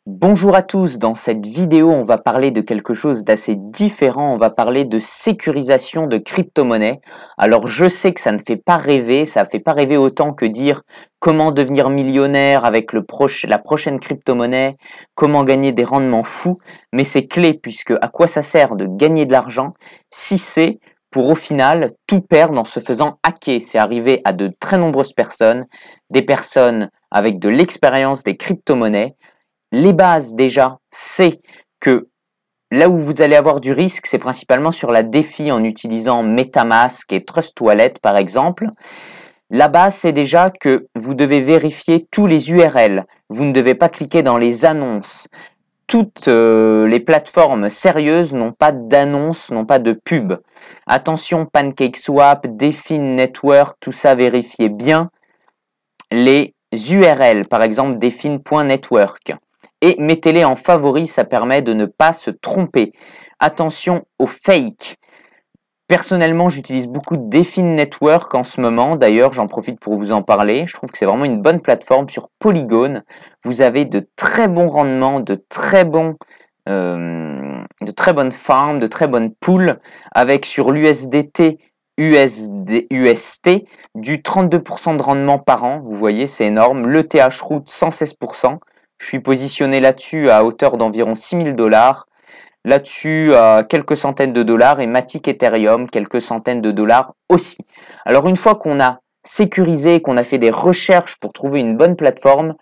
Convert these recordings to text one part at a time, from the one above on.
Bonjour à tous, dans cette vidéo on va parler de quelque chose d'assez différent, on va parler de sécurisation de crypto-monnaies. Alors je sais que ça ne fait pas rêver, ça ne fait pas rêver autant que dire comment devenir millionnaire avec la prochaine crypto-monnaie, comment gagner des rendements fous, mais c'est clé puisque à quoi ça sert de gagner de l'argent si c'est pour au final tout perdre en se faisant hacker. C'est arrivé à de très nombreuses personnes, des personnes avec de l'expérience des crypto-monnaies. Les bases déjà, c'est que là où vous allez avoir du risque, c'est principalement sur la défi en utilisant MetaMask et Trust Wallet par exemple. La base, c'est déjà que vous devez vérifier tous les URL. Vous ne devez pas cliquer dans les annonces. Toutes les plateformes sérieuses n'ont pas d'annonces, n'ont pas de pub. Attention, PancakeSwap, DeFi Network, tout ça, vérifiez bien les URL, par exemple defin.network. Et mettez-les en favori, ça permet de ne pas se tromper. Attention aux fakes. Personnellement, j'utilise beaucoup de DeFi Network en ce moment. D'ailleurs, j'en profite pour vous en parler. Je trouve que c'est vraiment une bonne plateforme sur Polygon. Vous avez de très bons rendements, de très bonnes farms, de très bonnes pools, avec sur l'USDT, UST, du 32% de rendement par an. Vous voyez, c'est énorme. Le Root, 116%. Je suis positionné là-dessus à hauteur d'environ 6000 $. Là-dessus, à quelques centaines de dollars et Matic Ethereum, quelques centaines de dollars aussi. Alors une fois qu'on a sécurisé, qu'on a fait des recherches pour trouver une bonne plateforme,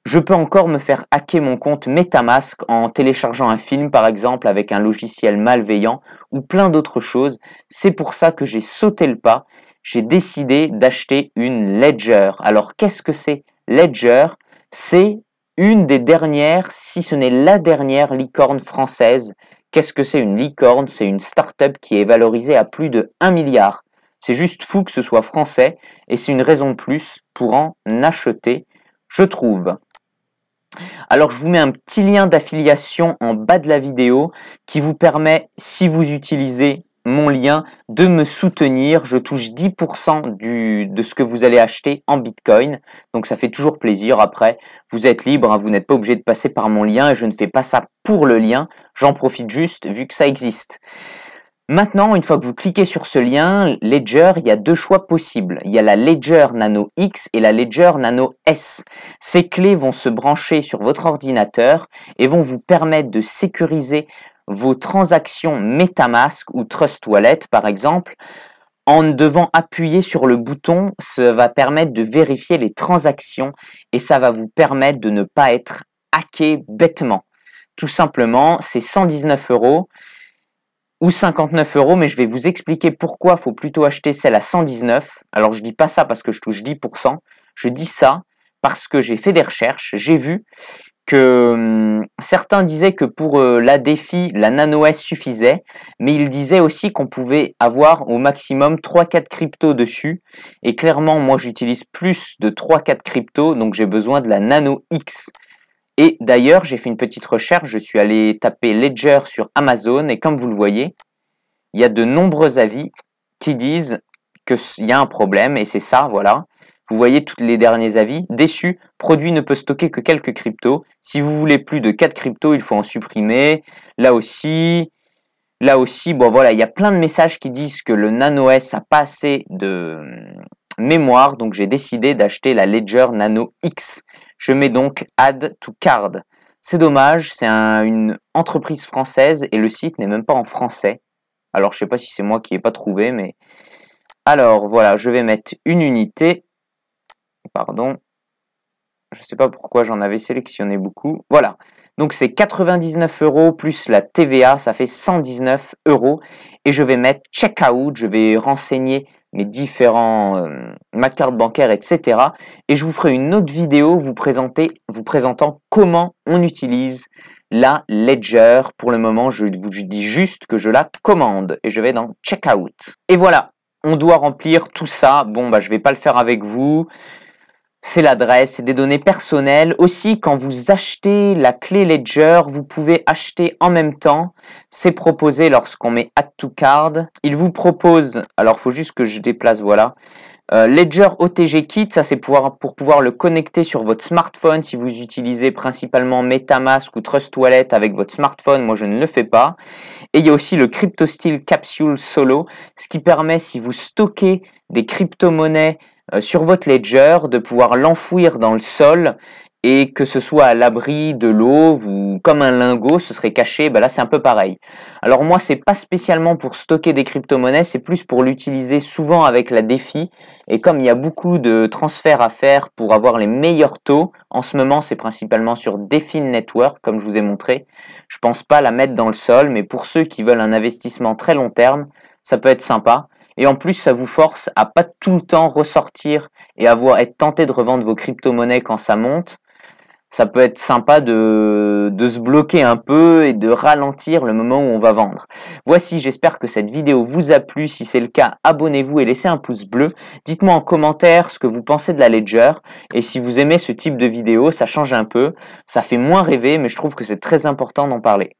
je peux encore me faire hacker mon compte MetaMask en téléchargeant un film par exemple avec un logiciel malveillant ou plein d'autres choses. C'est pour ça que j'ai sauté le pas. J'ai décidé d'acheter une Ledger. Alors qu'est-ce que c'est Ledger? C'est une des dernières, si ce n'est la dernière licorne française. Qu'est-ce que c'est une licorne? C'est une start-up qui est valorisée à plus de 1 milliard. C'est juste fou que ce soit français et c'est une raison de plus pour en acheter, je trouve. Alors je vous mets un petit lien d'affiliation en bas de la vidéo qui vous permet, si vous utilisez mon lien, de me soutenir. Je touche 10% de ce que vous allez acheter en Bitcoin. Donc ça fait toujours plaisir. Après, vous êtes libre, hein, vous n'êtes pas obligé de passer par mon lien et je ne fais pas ça pour le lien. J'en profite juste vu que ça existe. Maintenant, une fois que vous cliquez sur ce lien, Ledger, il y a deux choix possibles. Il y a la Ledger Nano X et la Ledger Nano S. Ces clés vont se brancher sur votre ordinateur et vont vous permettre de sécuriser vos transactions MetaMask ou Trust Wallet, par exemple. En devant appuyer sur le bouton, ça va permettre de vérifier les transactions et ça va vous permettre de ne pas être hacké bêtement. Tout simplement, c'est 119 € ou 59 €, mais je vais vous expliquer pourquoi il faut plutôt acheter celle à 119. Alors je dis pas ça parce que je touche 10%, je dis ça parce que j'ai fait des recherches, j'ai vu que certains disaient que pour la défi, la Nano S suffisait, mais ils disaient aussi qu'on pouvait avoir au maximum 3-4 cryptos dessus, et clairement moi j'utilise plus de 3-4 cryptos, donc j'ai besoin de la Nano X. Et d'ailleurs, j'ai fait une petite recherche, je suis allé taper Ledger sur Amazon et comme vous le voyez, il y a de nombreux avis qui disent qu'il y a un problème et c'est ça, voilà. Vous voyez tous les derniers avis. Déçu, produit ne peut stocker que quelques cryptos. Si vous voulez plus de 4 cryptos, il faut en supprimer. Là aussi, bon voilà, il y a plein de messages qui disent que le Nano S a pas assez de mémoire, donc j'ai décidé d'acheter la Ledger Nano X. Je mets donc Add to Card. C'est dommage, c'est une entreprise française et le site n'est même pas en français. Alors je sais pas si c'est moi qui n'ai pas trouvé, mais... Alors voilà, je vais mettre une unité. Pardon. Je sais pas pourquoi j'en avais sélectionné beaucoup. Voilà. Donc c'est 99 € plus la TVA, ça fait 119 €. Et je vais mettre Checkout, je vais renseigner mes ma carte bancaire, etc. Et je vous ferai une autre vidéo vous présentant comment on utilise la Ledger. Pour le moment, je vous dis juste que je la commande et je vais dans Checkout. Et voilà, on doit remplir tout ça. Bon, bah je vais pas le faire avec vous. C'est l'adresse, c'est des données personnelles. Aussi, quand vous achetez la clé Ledger, vous pouvez acheter en même temps. C'est proposé lorsqu'on met Add to Card. Il vous propose, alors il faut juste que je déplace, voilà. Ledger OTG Kit, ça c'est pour pouvoir le connecter sur votre smartphone si vous utilisez principalement MetaMask ou Trust Wallet avec votre smartphone. Moi je ne le fais pas. Et il y a aussi le CryptoSteel Capsule Solo, ce qui permet, si vous stockez des crypto-monnaies sur votre Ledger, de pouvoir l'enfouir dans le sol et que ce soit à l'abri de l'eau, comme un lingot, ce serait caché. Là c'est un peu pareil. Alors moi c'est pas spécialement pour stocker des crypto-monnaies, c'est plus pour l'utiliser souvent avec la DeFi. Et comme il y a beaucoup de transferts à faire pour avoir les meilleurs taux, en ce moment c'est principalement sur DeFi Network comme je vous ai montré. Je pense pas la mettre dans le sol, mais pour ceux qui veulent un investissement très long terme, ça peut être sympa. Et en plus, ça vous force à pas tout le temps ressortir et être tenté de revendre vos crypto-monnaies quand ça monte. Ça peut être sympa de se bloquer un peu et de ralentir le moment où on va vendre. Voici, j'espère que cette vidéo vous a plu. Si c'est le cas, abonnez-vous et laissez un pouce bleu. Dites-moi en commentaire ce que vous pensez de la Ledger. Et si vous aimez ce type de vidéo, ça change un peu. Ça fait moins rêver, mais je trouve que c'est très important d'en parler.